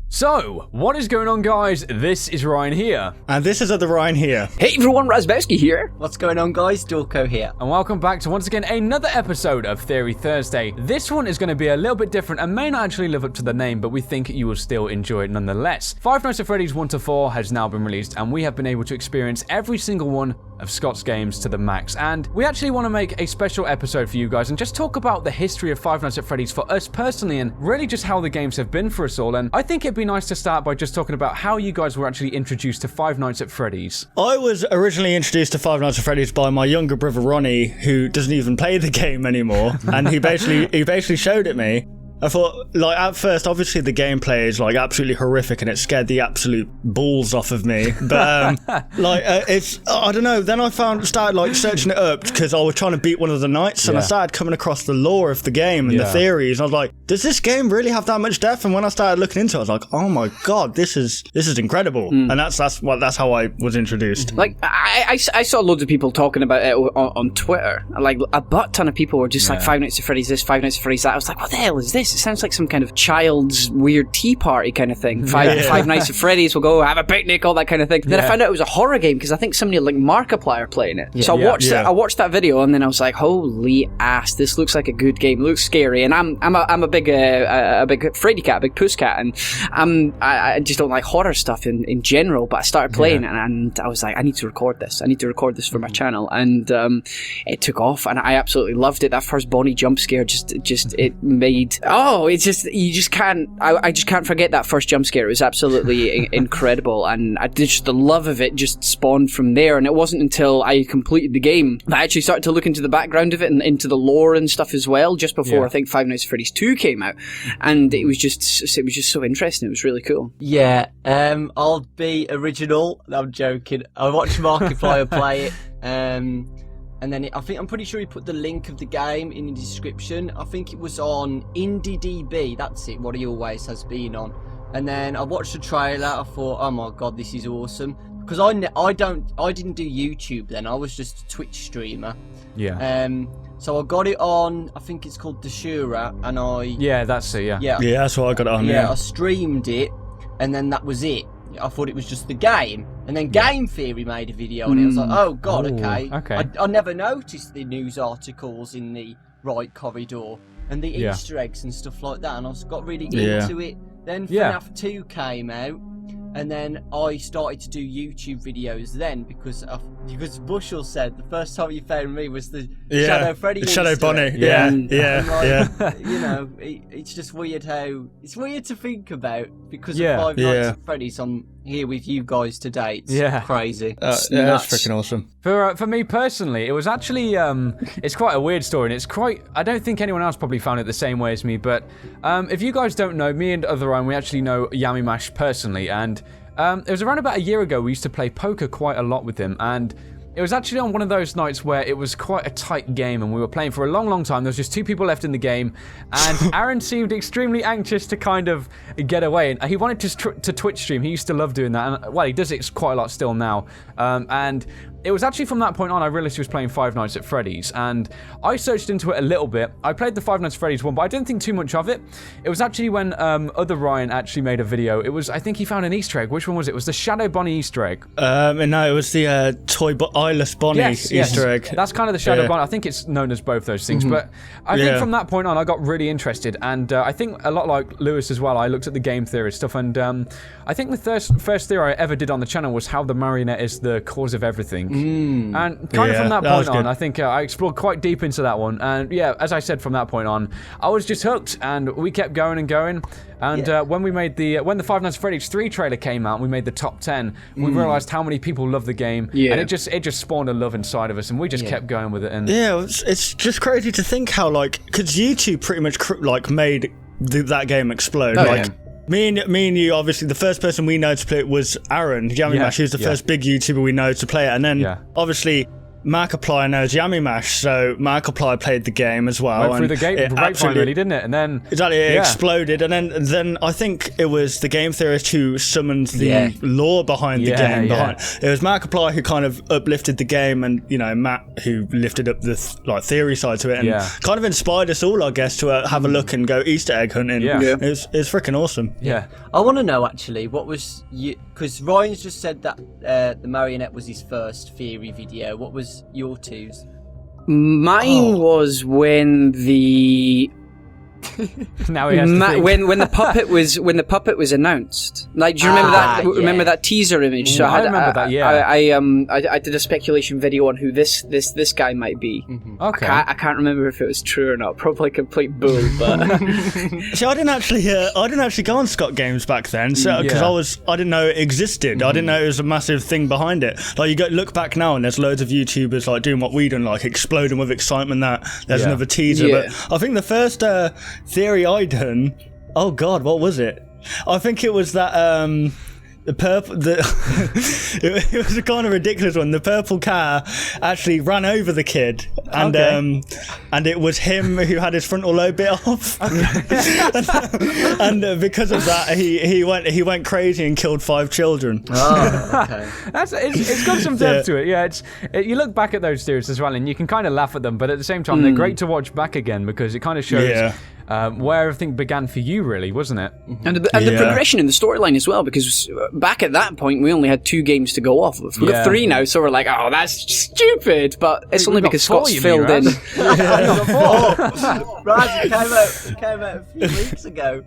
So, what is going on, guys? This is Ryan here. And this is the Ryan here. Hey everyone, Razzbowski here. What's going on, guys? Dawkbro here. And welcome back to once again another episode of Theory Thursday. This one is going to be a little bit different and may not actually live up to the name, but we think you will still enjoy it nonetheless. Five Nights at Freddy's 1 to 4 has now been released, and we have been able to experience every single one of Scott's games to the max. And we actually want to make a special episode for you guys and just talk about the history of Five Nights at Freddy's for us personally, and really just how the games have been for us all. And I think it'd be nice to start by just talking about how you guys were actually introduced to Five Nights at Freddy's. I was originally introduced to Five Nights at Freddy's by my younger brother Ronnie, who doesn't even play the game anymore, and he basically showed it me. I thought, like, at first, obviously the gameplay is, like, absolutely horrific and it scared the absolute balls off of me. But, I don't know. Then I started searching it up because I was trying to beat one of the nights, and I started coming across the lore of the game and the theories. And I was like, does this game really have that much depth? And when I started looking into it, I was like, oh my God, this is incredible. And that's how I was introduced. Like, I saw loads of people talking about it on Twitter. Like, a butt ton of people were just like, Five Nights at Freddy's this, Five Nights at Freddy's that. I was like, what the hell is this? It sounds like some kind of child's weird tea party kind of thing. Five Nights at Freddy's, we'll go have a picnic, all that kind of thing. Then I found out it was a horror game because I think somebody like Markiplier are playing it. So I watched that video, and then I was like, holy ass, this looks like a good game. It looks scary, and I'm a big Freddy cat, a big puss cat, and I just don't like horror stuff in general. But I started playing it, and I was like, I need to record this. I need to record this for my channel, and it took off, and I absolutely loved it. That first Bonnie jump scare just it made. It's just, you just can't, I just can't forget that first jump scare. It was absolutely incredible, and the love of it just spawned from there. And it wasn't until I completed the game that I actually started to look into the background of it and into the lore and stuff as well, just before I think Five Nights at Freddy's 2 came out. And it was just so interesting. It was really cool. Yeah, I'll be original. I'm joking. I watched Markiplier play it, and then I'm pretty sure he put the link of the game in the description. I think it was on IndieDB. That's it, what he always has been on. And then I watched the trailer. I thought, oh my God, this is awesome. Because I didn't do YouTube then. I was just a Twitch streamer. Yeah. So I got it on, I think it's called Dashura, and I... Yeah, that's it, yeah. Yeah, that's what I got it on, I streamed it, and then that was it. I thought it was just the game, and then Game Theory made a video, and it was like, oh God, okay. I never noticed the news articles in the right corridor, and the Easter eggs and stuff like that, and I got really into it. Then FNAF 2 came out, and then I started to do YouTube videos then, because Bushell said the first time you found me was the Shadow Freddy Shadow Bonnie. You know, it's just weird it's weird to think about because of Five Nights at Freddy's. I'm here with you guys today. It's crazy. That's freaking awesome. For me personally, it was actually it's quite a weird story, and I don't think anyone else probably found it the same way as me, but if you guys don't know, me and other Ryan, we actually know Yami Mash personally, and it was around about a year ago we used to play poker quite a lot with him, and it was actually on one of those nights where it was quite a tight game and we were playing for a long time. There was just two people left in the game, and Aaron seemed extremely anxious to kind of get away, and he wanted to Twitch stream. He used to love doing that, and well, he does it quite a lot still now, and it was actually from that point on I realised he was playing Five Nights at Freddy's, and I searched into it a little bit. I played the Five Nights at Freddy's one, but I didn't think too much of it. It was actually when other Ryan actually made a video. It was, I think he found an Easter egg. Which one was it? It was the Shadow Bonnie Easter egg. No, it was the Eyeless Bonnie Easter egg. That's kind of the Shadow Bonnie. I think it's known as both those things, but I think from that point on I got really interested, and I think a lot like Lewis as well, I looked at the game theory stuff, and I think the first theory I ever did on the channel was how the marionette is the cause of everything. And kind of from that point on, I think I explored quite deep into that one. And yeah, as I said, from that point on, I was just hooked, and we kept going and going. And when we made when the Five Nights at Freddy's 3 trailer came out, we made the top 10. We realized how many people love the game, and it just spawned a love inside of us, and we just kept going with it. And it's just crazy to think how, like, because YouTube pretty much made that game explode. Me and you, obviously, the first person we know to play it was Aaron Yami Mash, who's the first big YouTuber we know to play it, and then obviously Markiplier knows Yummy Mash, so Markiplier played the game as well. Went through the grapevine, really, didn't it? And then exactly, it exploded, and then I think it was the game theorist who summoned the lore behind the game. It was Markiplier who kind of uplifted the game, and Matt who lifted up the theory side to it, and kind of inspired us all, I guess, to have a look and go Easter egg hunting. It was freaking awesome. Yeah, I want to know actually what was because Ryan's just said that the marionette was his first theory video. What was your twos? Mine was when the now he has to think. when the puppet was announced. Like, do you remember that? Remember that teaser image? So I remember that. Yeah, I did a speculation video on who this guy might be. Mm-hmm. Okay, I can't remember if it was true or not. Probably complete bull. But see, I didn't actually go on Scott Games back then, so because I didn't know it existed. I didn't know it was a massive thing behind it. Like, you look back now, and there's loads of YouTubers like doing what we done, like exploding with excitement that there's another teaser. But I think the first theory I done, oh god, what was it? I think it was that the purple it was a kind of ridiculous one. The purple car actually ran over the kid, and it was him who had his frontal lobe bit off. and because of that he went crazy and killed 5 children. Oh, okay. It's got some depth to it. Yeah, you look back at those theories as well, and you can kind of laugh at them, but at the same time they're great to watch back again, because it kind of shows where everything began for you, really, wasn't it? And the progression in the storyline as well, because back at that point we only had 2 games to go off of. We've got 3 now, so we're like, oh, that's stupid, but it's only because Scott's filled in. Raz, it came out a few weeks ago.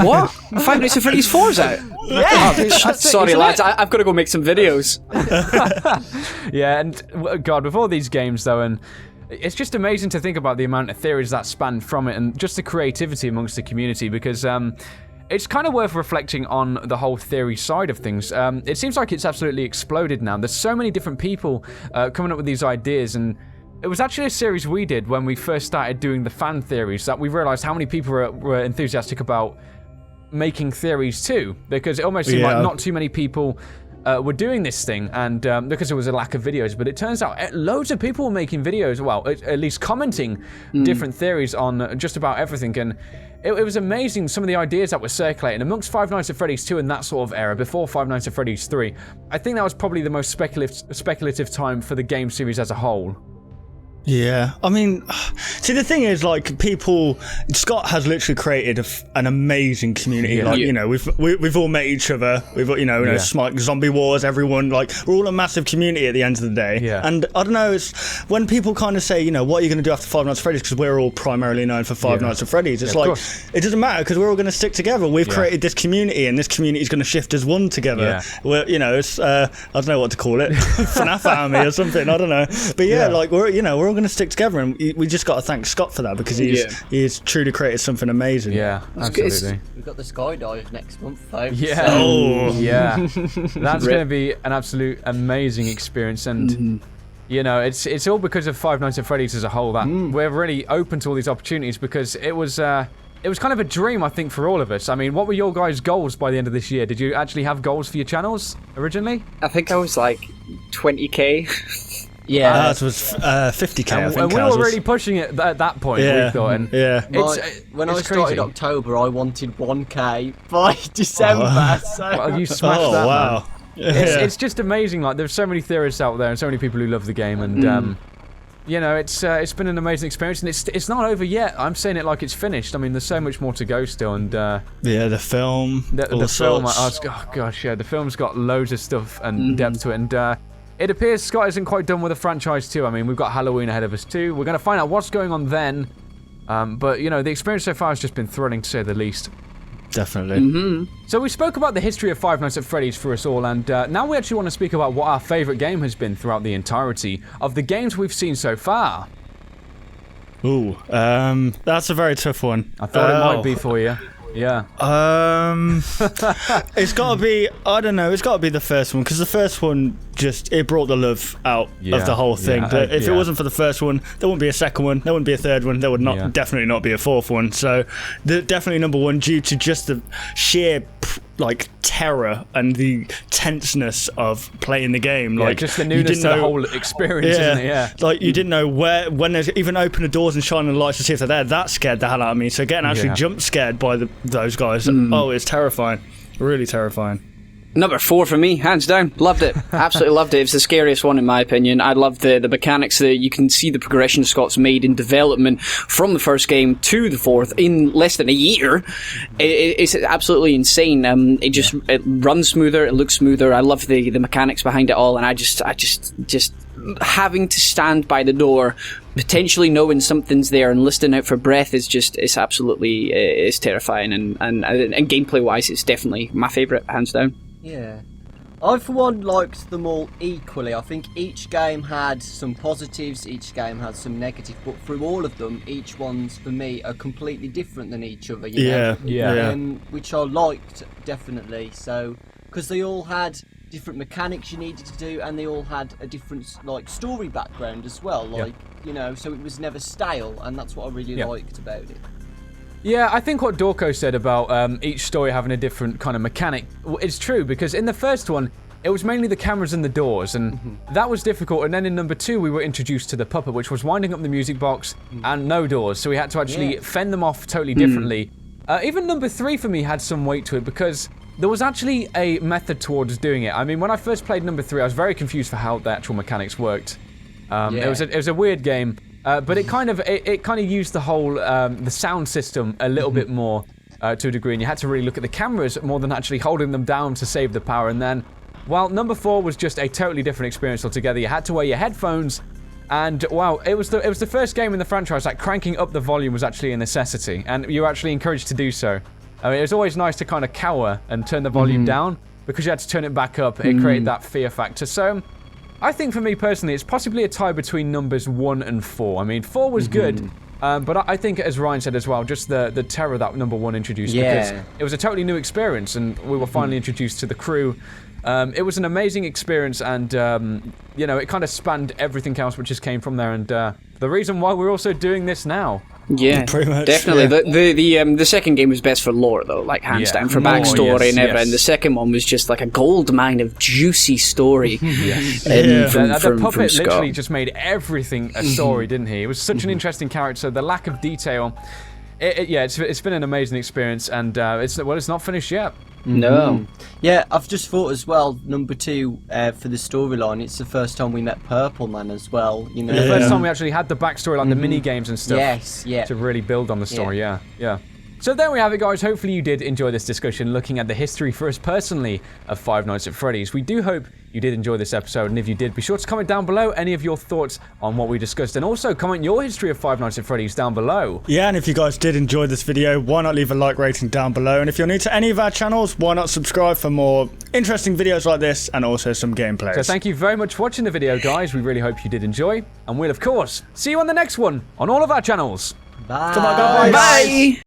What? 5 Nights at Freddy's 4's out? Yeah. Sorry, lads, I've got to go make some videos. Yeah, and God, with all these games though, and it's just amazing to think about the amount of theories that span from it, and just the creativity amongst the community, because it's kind of worth reflecting on the whole theory side of things. It seems like it's absolutely exploded now. There's so many different people coming up with these ideas, and it was actually a series we did when we first started doing the fan theories that we realized how many people were enthusiastic about making theories too, because it almost seemed like not too many people were doing this thing, and because there was a lack of videos, but it turns out loads of people were making videos, well, at least commenting different theories on just about everything, and it was amazing some of the ideas that were circulating amongst Five Nights at Freddy's 2 and that sort of era, before Five Nights at Freddy's 3. I think that was probably the most speculative time for the game series as a whole. Yeah, I mean, see, the thing is, like, Scott has literally created an amazing community. We've all met each other. We've got, Smite, Zombie Wars, everyone, like, we're all a massive community at the end of the day. Yeah. And I don't know, it's when people kind of say, what are you going to do after Five Nights at Freddy's, because we're all primarily known for Five Nights at Freddy's. It's like, it doesn't matter, because we're all going to stick together. We've created this community, and this community is going to shift as one together. Yeah. We're, it's, I don't know what to call it, FNAF army or something, I don't know. But like, we're all going to stick together, and we just got to thank Scott for that, because he's truly created something amazing. Yeah, absolutely. We've got the skydive next month, folks. Yeah, that's going to be an absolute amazing experience, and it's all because of Five Nights at Freddy's as a whole that we're really open to all these opportunities, because it was kind of a dream, I think, for all of us. I mean, what were your guys' goals by the end of this year? Did you actually have goals for your channels originally? I think I was like 20k. Yeah, that was 50k. I think, and we were really pushing it at that point. We thought, and when I started October, I wanted 1k by December. Well, you smashed that. Wow! Man. It's just amazing. Like, there's so many theorists out there, and so many people who love the game, and it's been an amazing experience, and it's not over yet. I'm saying it like it's finished. I mean, there's so much more to go still, and the film, the film. Oh gosh, the film's got loads of stuff and depth to it, and. It appears Scott isn't quite done with the franchise too. I mean, we've got Halloween ahead of us too. We're going to find out what's going on then. But, the experience so far has just been thrilling, to say the least. Definitely. So we spoke about the history of Five Nights at Freddy's for us all, and now we actually want to speak about what our favourite game has been throughout the entirety of the games we've seen so far. Ooh, that's a very tough one. I thought it might be for you. Yeah. It's got to be, I don't know, it's got to be the first one, because the first one it brought the love out of the whole thing. If it wasn't for the first one, there wouldn't be a second one, there wouldn't be a third one, there would definitely not be a fourth one. So definitely number one, due to just the sheer terror and the tenseness of playing the game. Yeah, Like, just the newness of the whole experience, isn't it? Yeah. Like, you didn't know when there's even opening the doors and shining the lights to see if they're there. That scared the hell out of me. So getting actually jump scared by those guys, oh, it's terrifying. Really terrifying. Number 4 for me, hands down. Loved it. Absolutely loved it. It's the scariest one in my opinion. I love the mechanics. You can see the progression Scott's made in development from the first game to the 4th in less than a year. It's absolutely insane. It runs smoother. It looks smoother. I love the mechanics behind it all, and I just having to stand by the door, potentially knowing something's there and listening out for breath it's absolutely it's terrifying. And gameplay wise, it's definitely my favourite, hands down. Yeah. I, for one, liked them all equally. I think each game had some positives, each game had some negatives, but through all of them, each one's, for me, are completely different than each other, you know? Which I liked, definitely. So, because they all had different mechanics you needed to do, and they all had a different, like, story background as well. Like, you know, so it was never stale, and that's what I really liked about it. Yeah, I think what Dorko said about each story having a different kind of mechanic is true, because in the first one, it was mainly the cameras and the doors, and that was difficult. And then in number 2, we were introduced to the puppet, which was winding up the music box and no doors, so we had to actually fend them off totally differently. Even number 3 for me had some weight to it, because there was actually a method towards doing it. I mean, when I first played number 3, I was very confused for how the actual mechanics worked. It was a weird game. But it kind of used the whole the sound system a little bit more to a degree, and you had to really look at the cameras more than actually holding them down to save the power. And then, while number 4 was just a totally different experience altogether, you had to wear your headphones, and wow, it was the first game in the franchise that cranking up the volume was actually a necessity, and you were actually encouraged to do so. I mean, it was always nice to kind of cower and turn the volume down, because you had to turn it back up. It created that fear factor. So I think for me personally, it's possibly a tie between numbers 1 and 4. I mean, 4 was good, but I think, as Ryan said as well, just the terror that number 1 introduced, because it was a totally new experience, and we were finally introduced to the crew. It was an amazing experience, and you know, it kind of spanned everything else which just came from there, and the reason why we're also doing this now. Yeah, pretty much, definitely. The second game was best for lore, though, like hands down, for backstory and everything. The second one was just like a gold mine of juicy story. The puppet literally just made everything a story, didn't he? It was such an interesting character. The lack of detail. It's been an amazing experience, and it's not finished yet. No. Yeah, I've just thought as well, number 2, for the storyline, it's the first time we met Purple Man as well. You know, the first time we actually had the backstory, like the mini games and stuff. Yes, to really build on the story. Yeah. So there we have it, guys. Hopefully you did enjoy this discussion, looking at the history for us personally of Five Nights at Freddy's. We do hope you did enjoy this episode, and if you did, be sure to comment down below any of your thoughts on what we discussed, and also comment your history of Five Nights at Freddy's down below. Yeah, and if you guys did enjoy this video, why not leave a like rating down below, and if you're new to any of our channels, why not subscribe for more interesting videos like this, and also some gameplays. So thank you very much for watching the video, guys. We really hope you did enjoy, and we'll, of course, see you on the next one on all of our channels. Bye. Come on, guys. Bye.